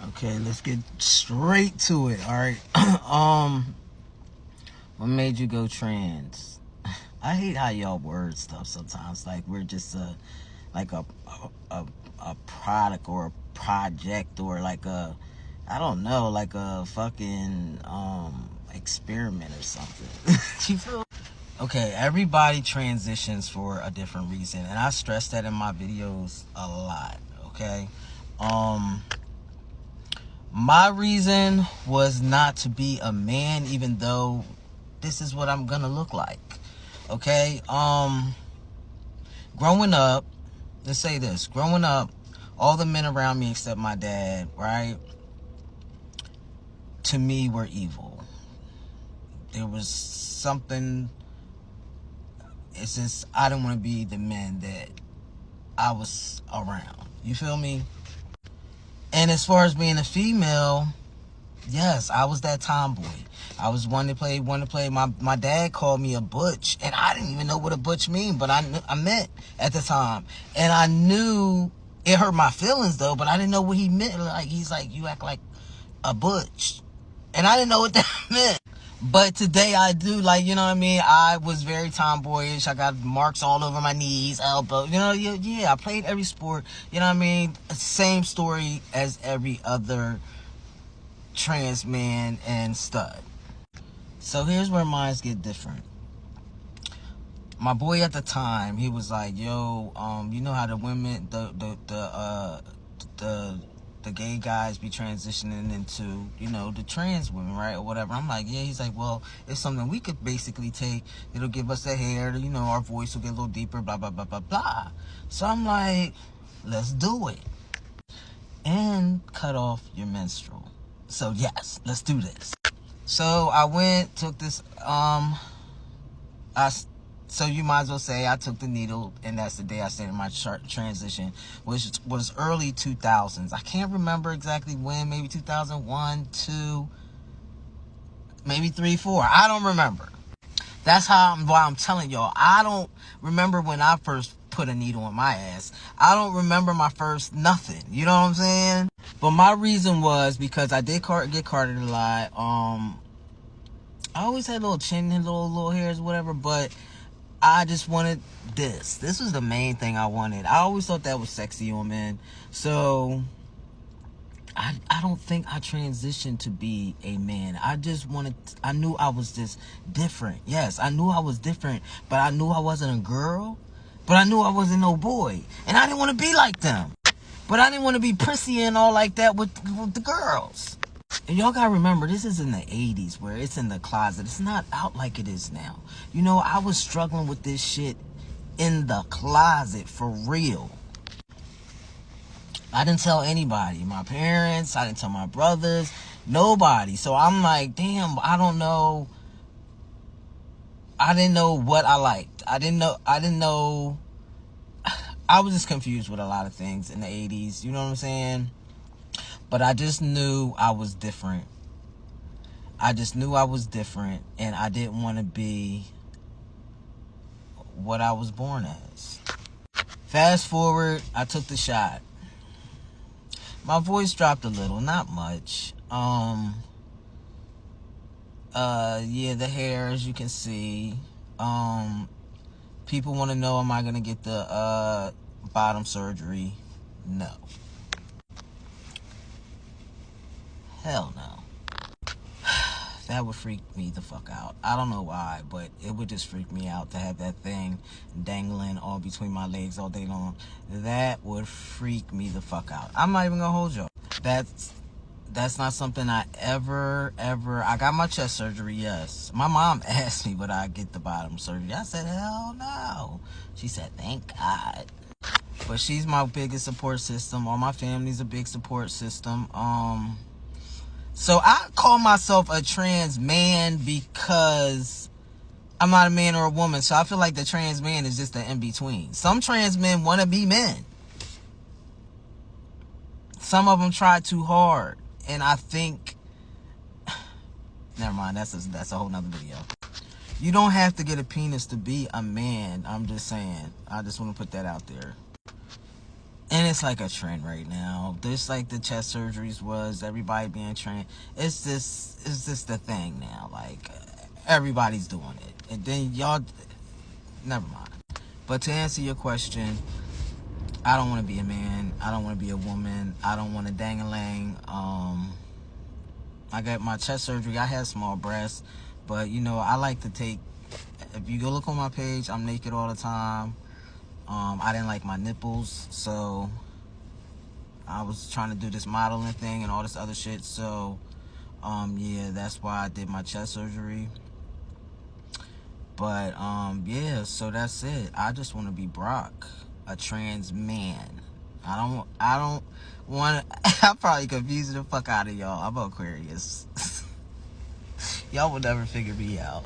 Okay, let's get straight to it. All right. What made you go trans? I hate how y'all word stuff sometimes. Like we're just like a a product or a project or like a, I don't know, like a fucking experiment or something. You feel? Okay, everybody transitions for a different reason, and I stress that in my videos a lot. Okay. My reason was not to be a man, even though this is what I'm gonna look like. Okay. Growing up, let's say this. Growing up, all the men around me except my dad, right, to me were evil. There was something, it's just, I didn't want to be the men that I was around. You feel me? And as far as being a female, yes, I was that tomboy. I was one to play. My dad called me a butch, and I didn't even know what a butch mean, but I meant at the time, and I knew it hurt my feelings though, but I didn't know what he meant. Like he's like, you act like a butch, and I didn't know what that meant. But today I do, like, you know what I mean? I was very tomboyish. I got marks all over my knees, elbows. You know, yeah, I played every sport. You know what I mean? Same story as every other trans man and stud. So here's where mines get different. My boy at the time, he was like, "Yo, you know how the women, the gay guys be transitioning into, you know, the trans women, right, or whatever." I'm like, "Yeah." He's like, "Well, it's something we could basically take. It'll give us the hair, you know, our voice will get a little deeper, blah blah blah blah blah." So I'm like, "Let's do it." And cut off your menstrual. So yes, let's do this. So I went, took this, so you might as well say I took the needle, and that's the day I started my transition, which was early 2000s. I can't remember exactly when, maybe 2001, 2, maybe 3, 4. I don't remember. That's why I'm telling y'all. I don't remember when I first put a needle in my ass. I don't remember my first nothing. You know what I'm saying? But my reason was because I did get carded a lot. I always had little chin and little hairs, whatever, but I just wanted this. This was the main thing I wanted. I always thought that was sexy on men. So I don't think I transitioned to be a man. I knew I was just different. Yes, I knew I was different, but I knew I wasn't a girl, but I knew I wasn't no boy. And I didn't want to be like them. But I didn't want to be prissy and all like that with the girls. And y'all gotta remember, this is in the 80s where it's in the closet. It's not out like it is now. You know, I was struggling with this shit in the closet for real. I didn't tell anybody. My parents, I didn't tell my brothers, nobody. So I'm like, damn, I don't know. I didn't know what I liked. I didn't know. I was just confused with a lot of things in the 80s. You know what I'm saying? But I just knew I was different. I just knew I was different, and I didn't want to be what I was born as. Fast forward, I took the shot. My voice dropped a little, not much. Yeah, the hair, as you can see. People want to know, am I gonna get the bottom surgery? No. Hell no. That would freak me the fuck out. I don't know why, but it would just freak me out to have that thing dangling all between my legs all day long. That would freak me the fuck out. I'm not even gonna hold you. That's not something I ever. I got my chest surgery, yes. My mom asked me would I get the bottom surgery. I said, hell no. She said, thank God. But she's my biggest support system. All my family's a big support system. So I call myself a trans man because I'm not a man or a woman. So I feel like the trans man is just the in-between. Some trans men want to be men. Some of them try too hard. And I think... Never mind, that's a whole nother video. You don't have to get a penis to be a man. I'm just saying. I just want to put that out there. And it's like a trend right now. Just like the chest surgeries was, everybody being trained. It's just the thing now. Like, everybody's doing it. And then y'all, never mind. But to answer your question, I don't want to be a man. I don't want to be a woman. I don't want to dang-a-lang. I got my chest surgery. I had small breasts. But, you know, I like to take... If you go look on my page, I'm naked all the time. I didn't like my nipples, so I was trying to do this modeling thing and all this other shit. So, yeah, that's why I did my chest surgery. But, yeah, so that's it. I just want to be Brock, a trans man. I don't want to... I'm probably confusing the fuck out of y'all. I'm Aquarius. Y'all will never figure me out.